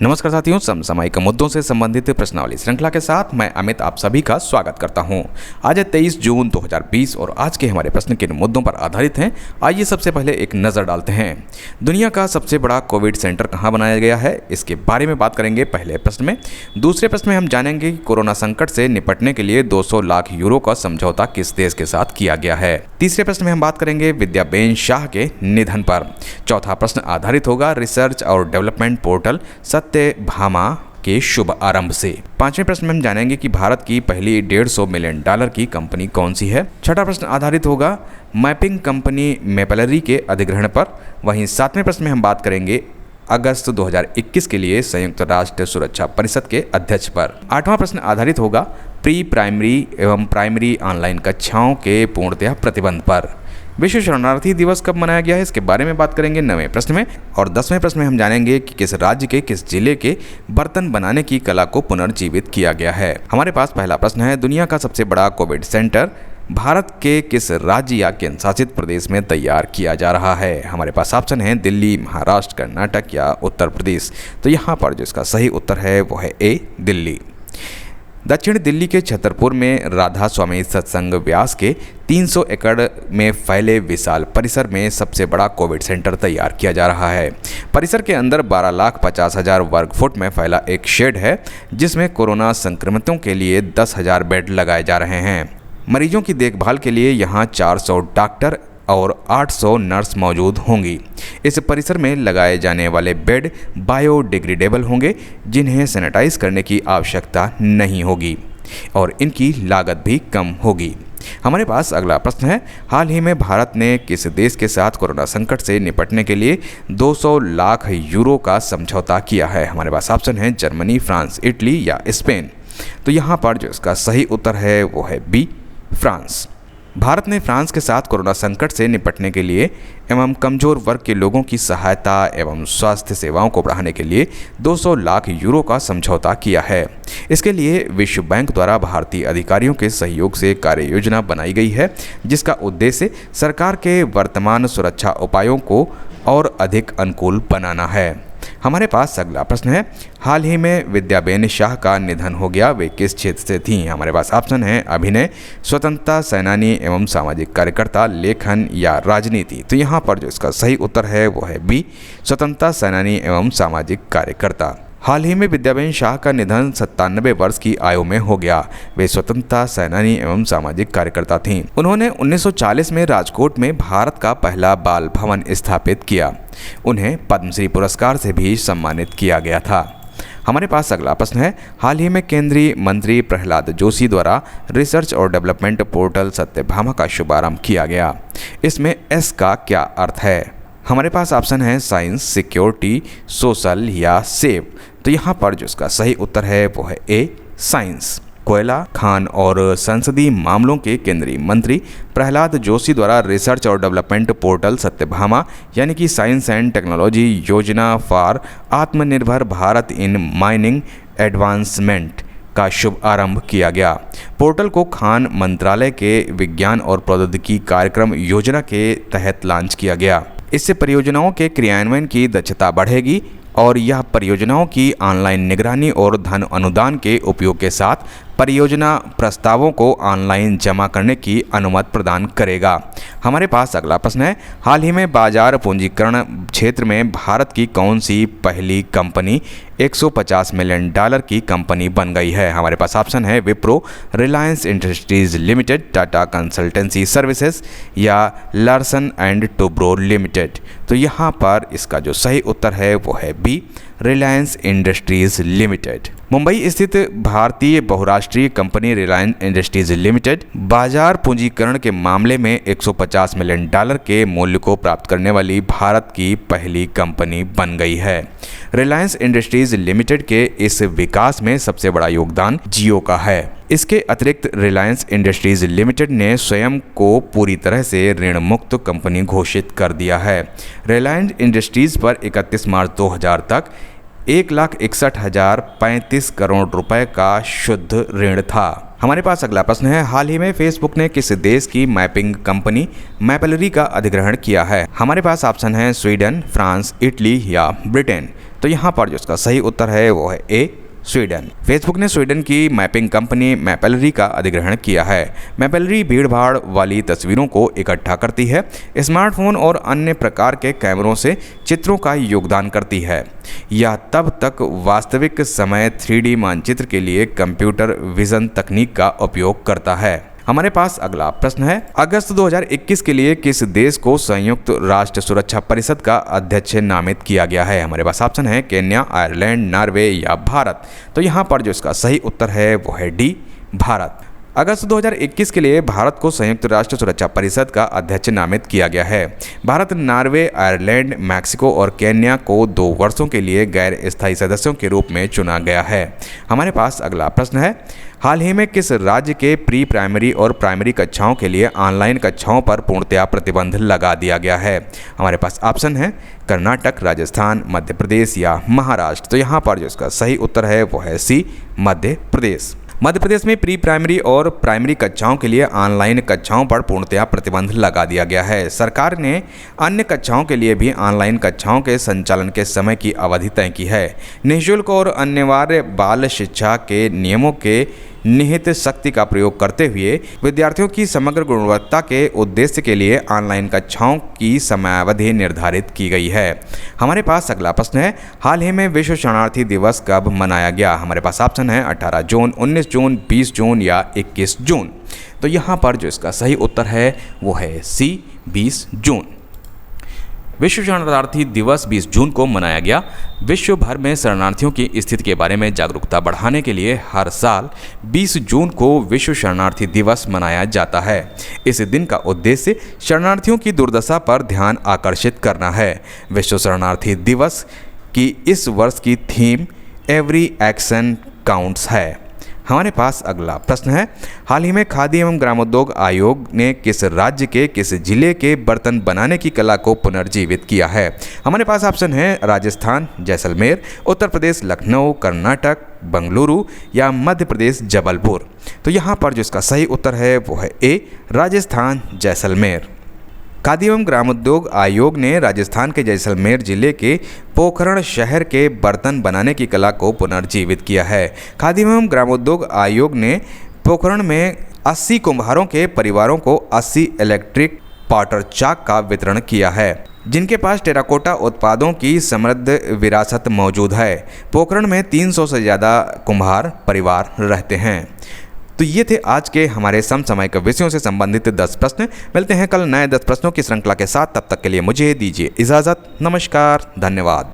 नमस्कार साथियों, समसामयिक मुद्दों से संबंधित प्रश्नावली श्रृंखला के साथ मैं अमित आप सभी का स्वागत करता हूं। आज है 23 जून 2020 और आज के हमारे प्रश्न किन मुद्दों पर आधारित हैं, आइए सबसे पहले एक नज़र डालते हैं। दुनिया का सबसे बड़ा कोविड सेंटर कहां बनाया गया है, इसके बारे में बात करेंगे पहले प्रश्न में। दूसरे प्रश्न में हम जानेंगे कि कोरोना संकट से निपटने के लिए 200 लाख यूरो का समझौता किस देश के साथ किया गया है। तीसरे प्रश्न में हम बात करेंगे विद्याबेन शाह के निधन पर। चौथा प्रश्न आधारित होगा रिसर्च और डेवलपमेंट पोर्टल सत्यभामा के शुभ आरंभ से। पांचवें प्रश्न में हम जानेंगे कि भारत की पहली $150 मिलियन की कंपनी कौन सी है। छठा प्रश्न आधारित होगा मैपिंग कंपनी मेपलरी के अधिग्रहण पर। वहीं सातवें प्रश्न में हम बात करेंगे अगस्त 2021 के लिए संयुक्त राष्ट्र सुरक्षा परिषद के अध्यक्ष पर। आठवां प्रश्न आधारित होगा प्री प्राइमरी एवं प्राइमरी ऑनलाइन कक्षाओं के पूर्णतः प्रतिबंध पर। विश्व शरणार्थी दिवस कब मनाया गया है, इसके बारे में बात करेंगे 9वें प्रश्न में। और 10वें प्रश्न में हम जानेंगे कि किस राज्य के किस जिले के बर्तन बनाने की कला को पुनर्जीवित किया गया है। हमारे पास पहला प्रश्न है, दुनिया का सबसे बड़ा कोविड सेंटर भारत के किस राज्य या केंद्र शासित प्रदेश में तैयार किया जा रहा है। हमारे पास ऑप्शन है दिल्ली, महाराष्ट्र, कर्नाटक या उत्तर प्रदेश। तो यहाँ पर जो इसका सही उत्तर है वो है ए, दिल्ली। दक्षिण दिल्ली के छतरपुर में राधा स्वामी सत्संग व्यास के 300 एकड़ में फैले विशाल परिसर में सबसे बड़ा कोविड सेंटर तैयार किया जा रहा है। परिसर के अंदर 12,50,000 वर्ग फुट में फैला एक शेड है जिसमें कोरोना संक्रमितों के लिए 10,000 बेड लगाए जा रहे हैं। मरीजों की देखभाल के लिए यहाँ 400 डॉक्टर और 800 नर्स मौजूद होंगी। इस परिसर में लगाए जाने वाले बेड बायोडिग्रेडेबल होंगे जिन्हें सैनिटाइज करने की आवश्यकता नहीं होगी और इनकी लागत भी कम होगी। हमारे पास अगला प्रश्न है, हाल ही में भारत ने किस देश के साथ कोरोना संकट से निपटने के लिए 200 लाख यूरो का समझौता किया है। हमारे पास ऑप्शन है जर्मनी, फ्रांस, इटली या स्पेन। तो यहाँ पर जो इसका सही उत्तर है वो है बी, फ्रांस। भारत ने फ्रांस के साथ कोरोना संकट से निपटने के लिए एवं कमजोर वर्ग के लोगों की सहायता एवं स्वास्थ्य सेवाओं को बढ़ाने के लिए 200 लाख यूरो का समझौता किया है। इसके लिए विश्व बैंक द्वारा भारतीय अधिकारियों के सहयोग से कार्य योजना बनाई गई है जिसका उद्देश्य सरकार के वर्तमान सुरक्षा उपायों को और अधिक अनुकूल बनाना है। हमारे पास अगला प्रश्न है, हाल ही में विद्याबेन शाह का निधन हो गया, वे किस क्षेत्र से थीं। हमारे पास ऑप्शन है अभिनय, स्वतंत्रता सेनानी एवं सामाजिक कार्यकर्ता, लेखन या राजनीति। तो यहाँ पर जो इसका सही उत्तर है वो है बी, स्वतंत्रता सेनानी एवं सामाजिक कार्यकर्ता। हाल ही में विद्याबेन शाह का निधन 97 वर्ष की आयु में हो गया। वे स्वतंत्रता सेनानी एवं सामाजिक कार्यकर्ता थीं। उन्होंने 1940 में राजकोट में भारत का पहला बाल भवन स्थापित किया। उन्हें पद्मश्री पुरस्कार से भी सम्मानित किया गया था। हमारे पास अगला प्रश्न है, हाल ही में केंद्रीय मंत्री प्रहलाद जोशी द्वारा रिसर्च और डेवलपमेंट पोर्टल सत्यभामा का शुभारंभ किया गया। इसमें एस का क्या अर्थ है। हमारे पास ऑप्शन है साइंस, सिक्योरिटी, सोशल या सेव। तो यहाँ पर जो इसका सही उत्तर है वो है ए, साइंस। कोयला, खान और संसदीय मामलों के केंद्रीय मंत्री प्रहलाद जोशी द्वारा रिसर्च और डेवलपमेंट पोर्टल सत्यभामा यानी कि साइंस एंड टेक्नोलॉजी योजना फॉर आत्मनिर्भर भारत इन माइनिंग एडवांसमेंट का शुभ आरंभ किया गया। पोर्टल को खान मंत्रालय के विज्ञान और प्रौद्योगिकी कार्यक्रम योजना के तहत लॉन्च किया गया। इससे परियोजनाओं के क्रियान्वयन की दक्षता बढ़ेगी और यह परियोजनाओं की ऑनलाइन निगरानी और धन अनुदान के उपयोग के साथ परियोजना प्रस्तावों को ऑनलाइन जमा करने की अनुमति प्रदान करेगा। हमारे पास अगला प्रश्न है, हाल ही में बाजार पूंजीकरण क्षेत्र में भारत की कौन सी पहली कंपनी 150 मिलियन डॉलर की कंपनी बन गई है। हमारे पास ऑप्शन है Wipro, Reliance Industries limited, Tata consultancy services या लार्सन एंड टूब्रो लिमिटेड। तो यहाँ पर इसका जो सही उत्तर है वो है B, Reliance Industries Limited. Mumbai स्थित भारतीय बहुराष्ट्रीय कंपनी रिलायंस इंडस्ट्रीज लिमिटेड बाजार पूंजीकरण के मामले में 150 मिलियन डॉलर के मूल्य को प्राप्त करने वाली भारत की पहली कंपनी बन गई है। रिलायंस इंडस्ट्रीज लिमिटेड के इस विकास में सबसे बड़ा योगदान जियो का है। इसके अतिरिक्त रिलायंस इंडस्ट्रीज लिमिटेड ने स्वयं को पूरी तरह से ऋण मुक्त कंपनी घोषित कर दिया है। रिलायंस इंडस्ट्रीज पर 31 मार्च 2000 तक 1,61,035 करोड़ रुपए का शुद्ध ऋण था। हमारे पास अगला प्रश्न है, हाल ही में फेसबुक ने किस देश की मैपिंग कंपनी मैपलरी का अधिग्रहण किया है। हमारे पास ऑप्शन है स्वीडन, फ्रांस, इटली या ब्रिटेन। तो यहाँ पर जो इसका सही उत्तर है वो है ए, स्वीडन। फेसबुक ने स्वीडन की मैपिंग कंपनी मैपेलरी का अधिग्रहण किया है। मैपेलरी भीड़भाड़ वाली तस्वीरों को इकट्ठा करती है, स्मार्टफोन और अन्य प्रकार के कैमरों से चित्रों का योगदान करती है। यह तब तक वास्तविक समय 3D मानचित्र के लिए कंप्यूटर विजन तकनीक का उपयोग करता है। हमारे पास अगला प्रश्न है, अगस्त 2021 के लिए किस देश को संयुक्त राष्ट्र सुरक्षा परिषद का अध्यक्ष नामित किया गया है? हमारे पास ऑप्शन है केन्या, आयरलैंड, नॉर्वे या भारत। तो यहाँ पर जो इसका सही उत्तर है वो है डी, भारत। अगस्त 2021 के लिए भारत को संयुक्त राष्ट्र सुरक्षा परिषद का अध्यक्ष नामित किया गया है। भारत, नॉर्वे, आयरलैंड, मैक्सिको और केन्या को 2 वर्षों के लिए गैर स्थायी सदस्यों के रूप में चुना गया है। हमारे पास अगला प्रश्न है, हाल ही में किस राज्य के प्री प्राइमरी और प्राइमरी कक्षाओं के लिए ऑनलाइन कक्षाओं पर पूर्णतया प्रतिबंध लगा दिया गया है? हमारे पास ऑप्शन है कर्नाटक, राजस्थान, मध्य प्रदेश या महाराष्ट्र। तो यहाँ पर जो इसका सही उत्तर है वो है सी, मध्य प्रदेश। मध्य प्रदेश में प्री प्राइमरी और प्राइमरी कक्षाओं के लिए ऑनलाइन कक्षाओं पर पूर्णतया प्रतिबंध लगा दिया गया है। सरकार ने अन्य कक्षाओं के लिए भी ऑनलाइन कक्षाओं के संचालन के समय की अवधि तय की है। निःशुल्क और अनिवार्य बाल शिक्षा के नियमों के निहित शक्ति का प्रयोग करते हुए विद्यार्थियों की समग्र गुणवत्ता के उद्देश्य के लिए ऑनलाइन कक्षाओं की समयावधि निर्धारित की गई है। हमारे पास अगला प्रश्न है, हाल ही में विश्व शरणार्थी दिवस कब मनाया गया? हमारे पास ऑप्शन है 18 जून, 19 जून, 20 जून या 21 जून। तो यहाँ पर जो इसका सही उत्तर है वो है सी, 20 जून। विश्व शरणार्थी दिवस 20 जून को मनाया गया। विश्व भर में शरणार्थियों की स्थिति के बारे में जागरूकता बढ़ाने के लिए हर साल 20 जून को विश्व शरणार्थी दिवस मनाया जाता है। इस दिन का उद्देश्य शरणार्थियों की दुर्दशा पर ध्यान आकर्षित करना है। विश्व शरणार्थी दिवस की इस वर्ष की थीम एवरी एक्शन काउंट्स है। हमारे पास अगला प्रश्न है, हाल ही में खादी एवं ग्रामोद्योग आयोग ने किस राज्य के किस जिले के बर्तन बनाने की कला को पुनर्जीवित किया है? हमारे पास ऑप्शन है राजस्थान, जैसलमेर, उत्तर प्रदेश, लखनऊ, कर्नाटक, बंगलुरु या मध्य प्रदेश, जबलपुर। तो यहाँ पर जो इसका सही उत्तर है वो है ए, राजस्थान, जैसलमेर। खादी एवं ग्रामोद्योग आयोग ने राजस्थान के जैसलमेर जिले के पोखरण शहर के बर्तन बनाने की कला को पुनर्जीवित किया है। खादी एवं ग्रामोद्योग आयोग ने पोखरण में 80 कुम्हारों के परिवारों को 80 इलेक्ट्रिक पॉटर चाक का वितरण किया है, जिनके पास टेराकोटा उत्पादों की समृद्ध विरासत मौजूद है। पोखरण में 300 से ज़्यादा कुम्हार परिवार रहते हैं। तो ये थे आज के हमारे समसामयिक विषयों से संबंधित 10 प्रश्न। मिलते हैं कल नए 10 प्रश्नों की श्रृंखला के साथ। तब तक के लिए मुझे दीजिए इजाज़त। नमस्कार, धन्यवाद।